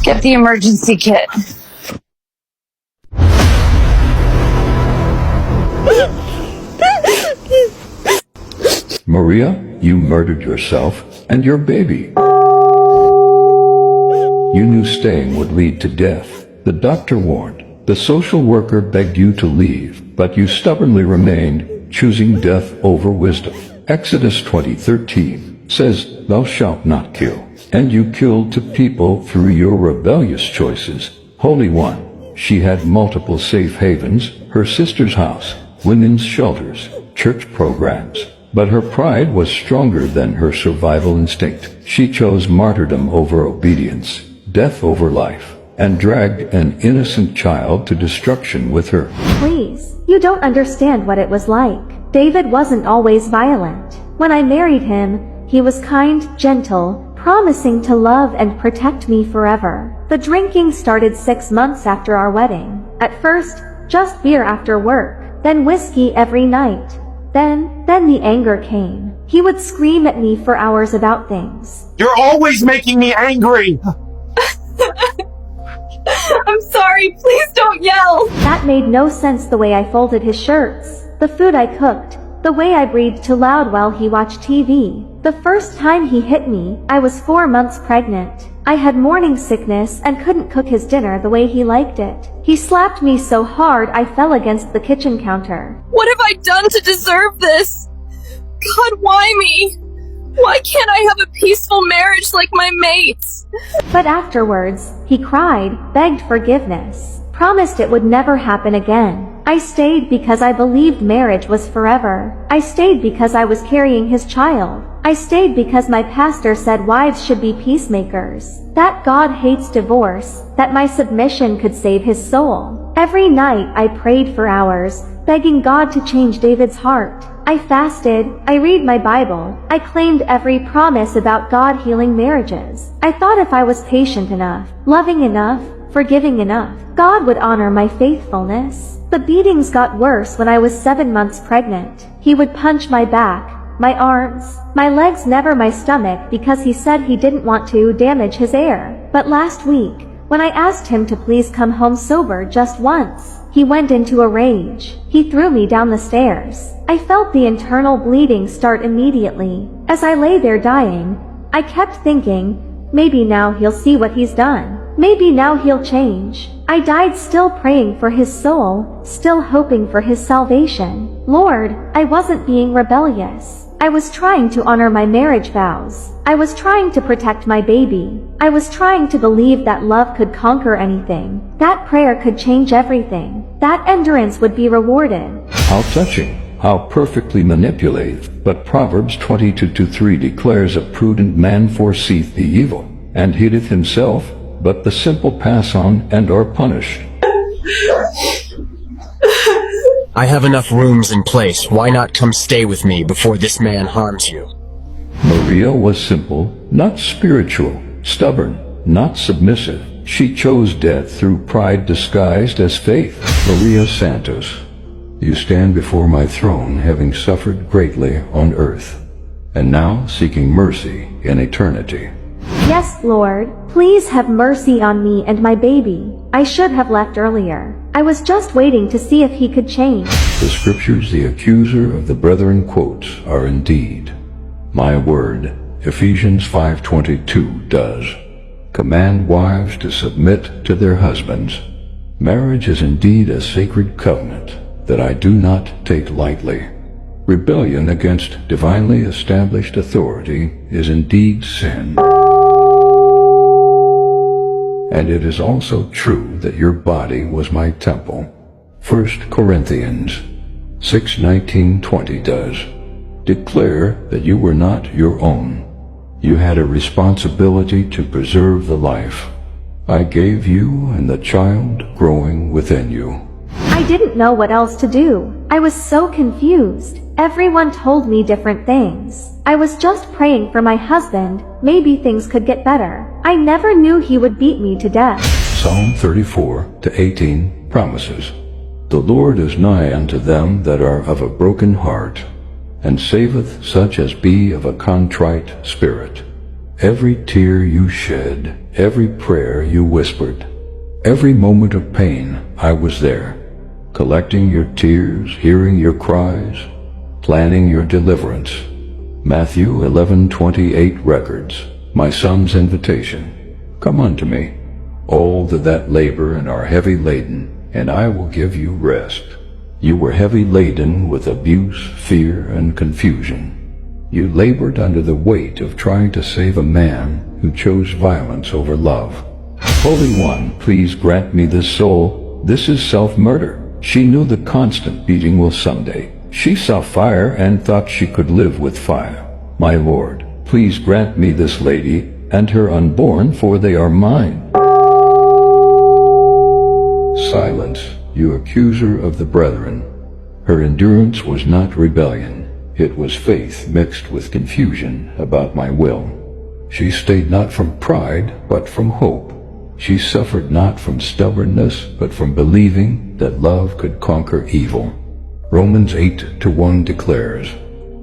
Get the emergency kit. Maria, you murdered yourself and your baby. You knew staying would lead to death. The doctor warned. The social worker begged you to leave, but you stubbornly remained, choosing death over wisdom. Exodus 20:13 says, "Thou shalt not kill." And you killed two people through your rebellious choices. Holy One, she had multiple safe havens, her sister's house, women's shelters, church programs. But her pride was stronger than her survival instinct. She chose martyrdom over obedience, death over life, and dragged an innocent child to destruction with her. Please, you don't understand what it was like. David wasn't always violent. When I married him, he was kind, gentle, promising to love and protect me forever. The drinking started 6 months after our wedding. At first, just beer after work, then whiskey every night. Then the anger came. He would scream at me for hours about things. You're always making me angry! I'm sorry, please don't yell! That made no sense, the way I folded his shirts, the food I cooked, the way I breathed too loud while he watched TV. The first time he hit me, I was 4 months pregnant. I had morning sickness and couldn't cook his dinner the way he liked it. He slapped me so hard I fell against the kitchen counter. What have I done to deserve this? God, why me? Why can't I have a peaceful marriage like my mates? But afterwards, he cried, begged forgiveness, promised it would never happen again. I stayed because I believed marriage was forever. I stayed because I was carrying his child. I stayed because my pastor said wives should be peacemakers, that God hates divorce, that my submission could save his soul. Every night I prayed for hours, begging God to change David's heart. I fasted, I read my Bible, I claimed every promise about God healing marriages. I thought if I was patient enough, loving enough, forgiving enough, God would honor my faithfulness. The beatings got worse when I was 7 months pregnant. He would punch my back, my arms, my legs, never my stomach, because he said he didn't want to damage his heir. But last week, when I asked him to please come home sober just once, he went into a rage. He threw me down the stairs. I felt the internal bleeding start immediately. As I lay there dying, I kept thinking, maybe now he'll see what he's done. Maybe now he'll change. I died still praying for his soul, still hoping for his salvation. Lord, I wasn't being rebellious. I was trying to honor my marriage vows. I was trying to protect my baby. I was trying to believe that love could conquer anything. That prayer could change everything. That endurance would be rewarded. How touching, how perfectly manipulative. But Proverbs 22:3 declares, "A prudent man foreseeth the evil, and hideth himself, but the simple pass on and are punished." I have enough rooms in place. Why not come stay with me before this man harms you? Maria was simple, not spiritual, stubborn, not submissive. She chose death through pride disguised as faith. Maria Santos, you stand before my throne having suffered greatly on earth, and now seeking mercy in eternity. Yes, Lord, please have mercy on me and my baby. I should have left earlier. I was just waiting to see if he could change. The scriptures the accuser of the brethren quotes are indeed my word. Ephesians 5:22 does. Command wives to submit to their husbands. Marriage is indeed a sacred covenant that I do not take lightly. Rebellion against divinely established authority is indeed sin. And it is also true that your body was my temple. 1 Corinthians 6:19-20 does declare that you were not your own. You had a responsibility to preserve the life I gave you and the child growing within you. I didn't know what else to do. I was so confused. Everyone told me different things. I was just praying for my husband. Maybe things could get better. I never knew he would beat me to death. Psalm 34:18 promises, "The Lord is nigh unto them that are of a broken heart, and saveth such as be of a contrite spirit." Every tear you shed, every prayer you whispered, every moment of pain, I was there, collecting your tears, hearing your cries, planning your deliverance. Matthew 11:28 records, my son's invitation. Come unto me, all that labor and are heavy laden, and I will give you rest. You were heavy laden with abuse, fear, and confusion. You labored under the weight of trying to save a man who chose violence over love. Holy One, please grant me this soul. This is self-murder. She knew the constant beating will someday. She saw fire and thought she could live with fire. My Lord, please grant me this lady and her unborn, for they are mine. Silence, you accuser of the brethren. Her endurance was not rebellion. It was faith mixed with confusion about my will. She stayed not from pride, but from hope. She suffered not from stubbornness, but from believing that love could conquer evil. Romans 8:1 declares,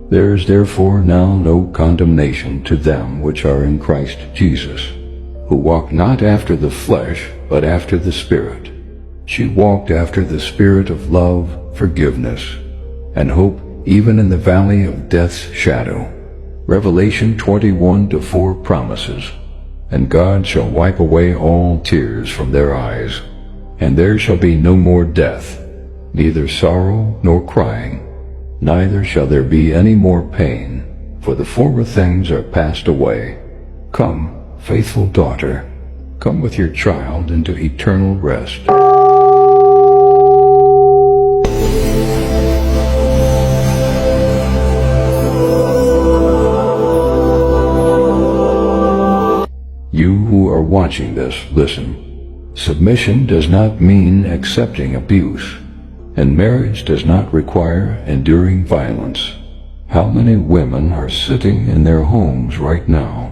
There is therefore now no condemnation to them which are in Christ Jesus, who walk not after the flesh, but after the Spirit. She walked after the Spirit of love, forgiveness, and hope, even in the valley of death's shadow. Revelation 21:4 promises, And God shall wipe away all tears from their eyes, and there shall be no more death, neither sorrow nor crying, neither shall there be any more pain, for the former things are passed away. Come, faithful daughter, come with your child into eternal rest. You who are watching this, listen. Submission does not mean accepting abuse, and marriage does not require enduring violence. How many women are sitting in their homes right now,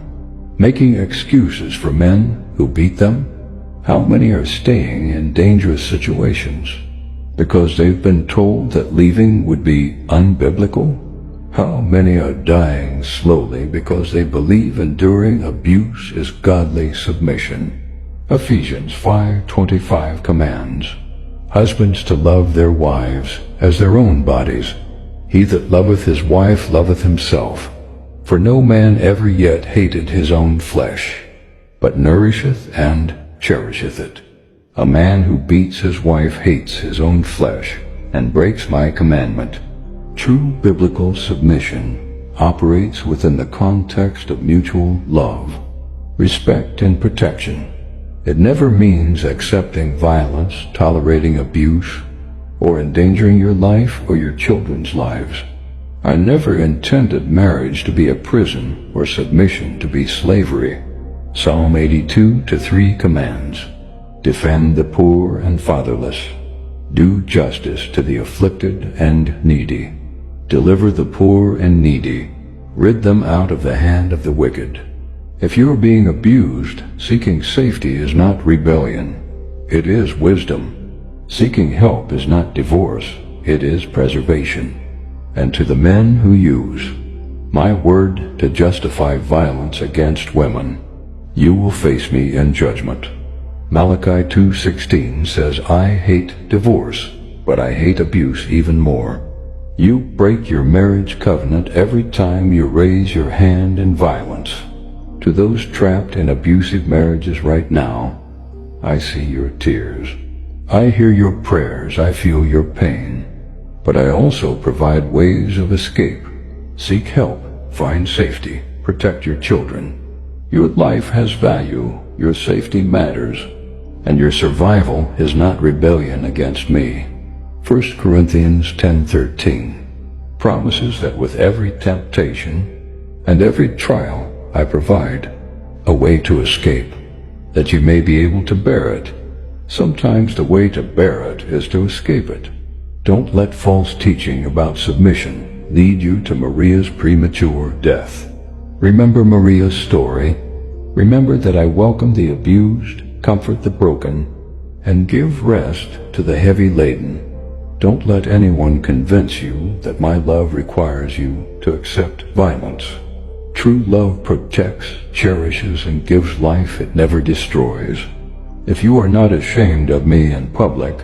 making excuses for men who beat them? How many are staying in dangerous situations because they've been told that leaving would be unbiblical? How many are dying slowly because they believe enduring abuse is godly submission? Ephesians 5:25 commands, Husbands to love their wives as their own bodies. He that loveth his wife loveth himself. For no man ever yet hated his own flesh, but nourisheth and cherisheth it. A man who beats his wife hates his own flesh, and breaks my commandment. True biblical submission operates within the context of mutual love, respect, and protection. It never means accepting violence, tolerating abuse, or endangering your life or your children's lives. I never intended marriage to be a prison or submission to be slavery. Psalm 82:3 commands, Defend the poor and fatherless. Do justice to the afflicted and needy. Deliver the poor and needy. Rid them out of the hand of the wicked. If you are being abused, seeking safety is not rebellion. It is wisdom. Seeking help is not divorce. It is preservation. And to the men who use my word to justify violence against women, you will face me in judgment. Malachi 2:16 says, I hate divorce, but I hate abuse even more. You break your marriage covenant every time you raise your hand in violence. To those trapped in abusive marriages right now, I see your tears. I hear your prayers. I feel your pain. But I also provide ways of escape. Seek help. Find safety. Protect your children. Your life has value. Your safety matters. And your survival is not rebellion against me. 1 Corinthians 10:13 promises that with every temptation and every trial I provide a way to escape, that you may be able to bear it. Sometimes the way to bear it is to escape it. Don't let false teaching about submission lead you to Maria's premature death. Remember Maria's story. Remember that I welcome the abused, comfort the broken, and give rest to the heavy laden. Don't let anyone convince you that my love requires you to accept violence. True love protects, cherishes, and gives life it never destroys. If you are not ashamed of me in public,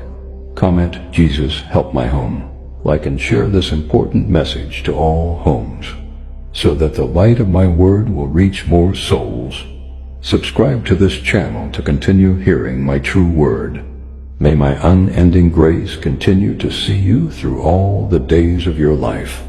comment Jesus help my home. Like and share this important message to all homes, so that the light of my word will reach more souls. Subscribe to this channel to continue hearing my true word. May my unending grace continue to see you through all the days of your life.